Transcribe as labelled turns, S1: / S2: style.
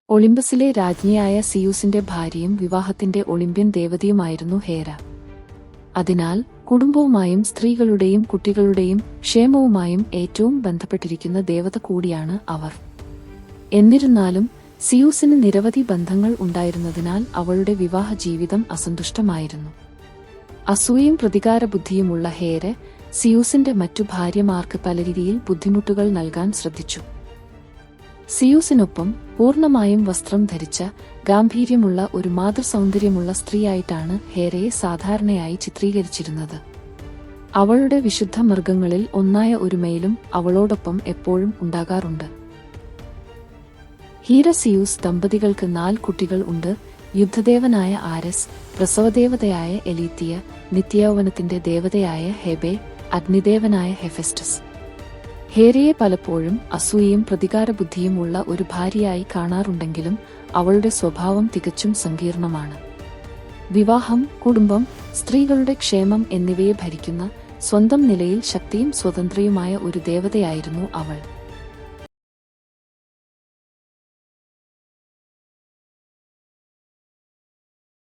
S1: ഒളിമ്പസിലെ രാജ്ഞിയായ സിയൂസിന്റെ ഭാര്യയും വിവാഹത്തിന്റെ ഒളിമ്പ്യൻ ദേവതയുമായിരുന്നു ഹേര. അതിനാൽ കുടുംബവുമായും സ്ത്രീകളുടെയും കുട്ടികളുടെയും ക്ഷേമവുമായും ഏറ്റവും ബന്ധപ്പെട്ടിരിക്കുന്ന ദേവത കൂടിയാണ് അവർ. എന്നിരുന്നാലും സിയൂസിന് നിരവധി ബന്ധങ്ങൾ ഉണ്ടായിരുന്നതിനാൽ അവളുടെ വിവാഹ ജീവിതം അസന്തുഷ്ടമായിരുന്നു. അസൂയയും പ്രതികാരബുദ്ധിയുമുള്ള ഹേര സിയൂസിന്റെ മറ്റു ഭാര്യമാർക്ക് പല രീതിയിൽ ബുദ്ധിമുട്ടുകൾ നൽകാൻ ശ്രദ്ധിച്ചു. സിയൂസിനൊപ്പം പൂർണ്ണമായും വസ്ത്രം ധരിച്ച ഗാംഭീര്യമുള്ള ഒരു മാതൃസൗന്ദര്യമുള്ള സ്ത്രീയായിട്ടാണ് ഹേരയെ സാധാരണയായി ചിത്രീകരിച്ചിരുന്നത്. അവളുടെ വിശുദ്ധ മൃഗങ്ങളിൽ ഒന്നായ ഒരു മെയിലും അവളോടൊപ്പം എപ്പോഴും ഉണ്ടാകാറുണ്ട്. ഹീര സിയൂസ് ദമ്പതികൾക്ക് 4 കുട്ടികൾ ഉണ്ട്. യുദ്ധദേവനായ ആരസ്, പ്രസവദേവതയായ എലീത്തിയ, നിത്യയൗവനത്തിന്റെ ദേവതയായ ഹെബെ, അഗ്നിദേവനായ ഹെഫെസ്റ്റസ്. ഹേരയെ പലപ്പോഴും അസൂയയും പ്രതികാരബുദ്ധിയും ഉള്ള ഒരു ഭാര്യയായി കാണാറുണ്ടെങ്കിലും അവളുടെ സ്വഭാവം തികച്ചും സങ്കീർണമാണ്. വിവാഹം, കുടുംബം, സ്ത്രീകളുടെ ക്ഷേമം എന്നിവയെ ഭരിക്കുന്ന സ്വന്തം നിലയിൽ ശക്തിയും സ്വതന്ത്രയുമായ ഒരു ദേവതയായിരുന്നു അവൾ.